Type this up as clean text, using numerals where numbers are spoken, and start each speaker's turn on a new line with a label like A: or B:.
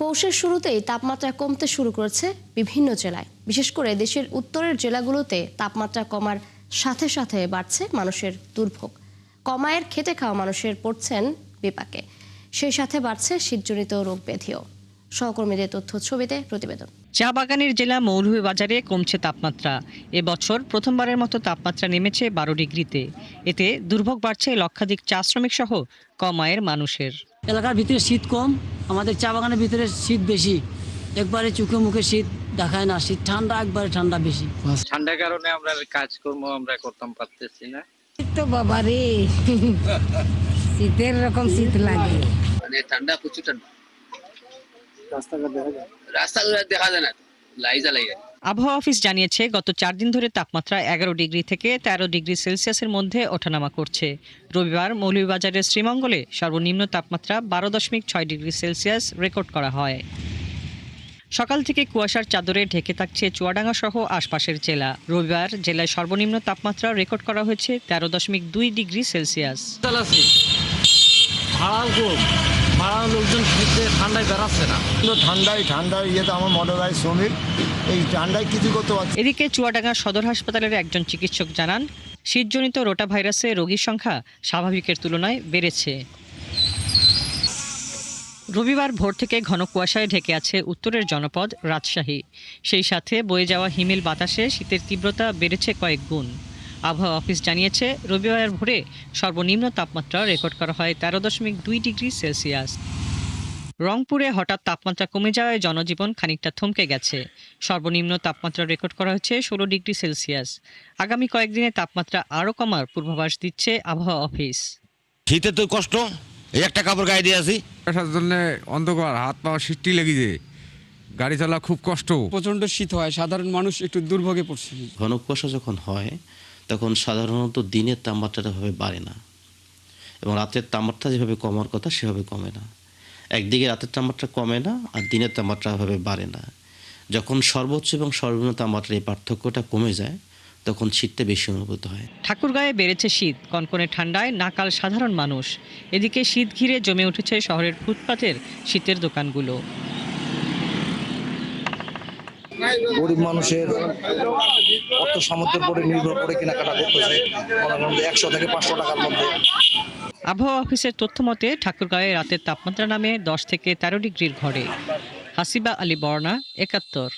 A: পৌষের শুরুতেই তাপমাত্রা কমতে শুরু করেছে বিভিন্ন জেলায়। বিশেষ করে দেশের উত্তরের জেলাগুলোতে তাপমাত্রা কমার সাথে সাথে বাড়ছে মানুষের দুর্ভোগ। কমায়ের খেটে খাওয়া মানুষের পড়ছেন বিপাকে, সেই সাথে বাড়ছে শীতজনিত রোগ ব্যাধিও। সহকর্মীদের তথ্য ছবিতে প্রতিবেদন।
B: চা বাগানের জেলা মৌলভীবাজারে কমছে তাপমাত্রা। এবছর প্রথমবারের মতো তাপমাত্রা নেমেছে 12 ডিগ্রিতে। এতে দুর্ভোগ বাড়ছে লক্ষাধিক চা শ্রমিক সহ কম আয়ের মানুষের।
C: এলাকার ভিতরে শীত কম, আমাদের চা বাগানের ভিতরে শীত বেশি। একবারে চোখে মুখে শীত দেখায় না, শীত ঠান্ডা, একবারে ঠান্ডা বেশি।
D: ঠান্ডার কারণে আমরা কাজকর্ম করতাম পারতেছি না।
E: তো বাবা রে, শীতের রকম শীত লাগে,
F: মানে ঠান্ডা, প্রচুর ঠান্ডা। রাস্তাঘাট দেখা যায় না, লাইজা লাগে।
B: আবহাওয়া অফিস জানিয়েছে, গত 4 দিন ধরে তাপমাত্রা 11 ডিগ্রি থেকে 13 ডিগ্রি সেলসিয়াসের মধ্যে ওঠানামা করছে। রবিবার মৌলভীবাজারের শ্রীমঙ্গলে সর্বনিম্ন তাপমাত্রা 12.6 ডিগ্রি সেলসিয়াস রেকর্ড করা হয়। সকাল থেকে কুয়াশার চাদরে ঢেকে থাকছে চুয়াডাঙ্গা সহ আশপাশের জেলা। রবিবার জেলায় সর্বনিম্ন তাপমাত্রা রেকর্ড করা হয়েছে 13.2 ডিগ্রি সেলসিয়াস।
G: লোকজন ঠান্ডায় বেড়াচ্ছে না, ঠান্ডায় ইয়েতে আমার মোটর গাড়ি শ্রমিক, এই ঠান্ডায় কিছু করতে পারছে।
B: এদিকে চুয়াডাঙ্গা সদর হাসপাতালের একজন চিকিৎসক জানান, শীতজনিত রোটা ভাইরাসে রোগীর সংখ্যা স্বাভাবিকের তুলনায় বেড়েছে। রবিবার ভোর থেকে ঘন কুয়াশায় ঢেকে আছে উত্তরের জনপদ রাজশাহী। সেই সাথে বয়ে যাওয়া হিমেল বাতাসে শীতের তীব্রতা বেড়েছে কয়েক গুণ। আবহাওয়া অফিস জানিয়েছে, রবিবার ভোরে সর্বনিম্ন তাপমাত্রা রেকর্ড করা হয় 13.2 ডিগ্রি সেলসিয়াস। রংপুরে হঠাৎ তাপমাত্রা কমে যাওয়ায় জনজীবন খানিকটা থমকে গেছে। সর্বনিম্ন তাপমাত্রা রেকর্ড করা হচ্ছে 16 ডিগ্রি সেলসিয়াস। আগামী কয়েকদিনে তাপমাত্রা আরও কমার পূর্বাভাস দিচ্ছে আবহাওয়া অফিস।
H: শীতে তো কষ্ট, এই একটা কাপড় গায়ে দিয়ে আসি।
I: আসার জন্য অন্ধকার, হাত পা শীতটি লেগে যায়, গাড়ি চলা খুব কষ্ট।
J: প্রচণ্ড শীত হয়, সাধারণ মানুষ একটু দুর্ভোগে পড়ছে।
K: ঘন কুয়াশা যখন হয় তখন সাধারণত দিনের তাপমাত্রাটা ভাবে বাড়ে না, এবং রাতের তাপমাত্রা যেভাবে কমার কথা সেভাবে কমে না। একদিকে রাতের তাপমাত্রা কমে না আর দিনের তাপমাত্রা ভাবে বাড়ে না। যখন সর্বোচ্চ এবং সর্বনিম্ন তাপমাত্রার এই পার্থক্যটা কমে যায় তখন শীতটা বেশি অনুভূত হয়।
B: ঠাকুরগাঁয়ে বেড়েছে শীত, কনকনে ঠান্ডায় নাকাল সাধারণ মানুষ। এদিকে শীত ঘিরে জমে উঠেছে শহরের ফুটপাতের শীতের দোকানগুলো।
G: গরিব মানুষের অর্থ সামর্থ্যের উপরে নির্ভর করে কেনাকাটা করতেছে 100 থেকে 500 টাকার মধ্যে।
B: আবহাওয়া অফিসের তথ্য মতে ঠাকুরগাঁয়ে রাতের তাপমাত্রা নামে 10 থেকে 13 ডিগ্রির ঘরে। হাসিবা আলী বর্ণা, 71।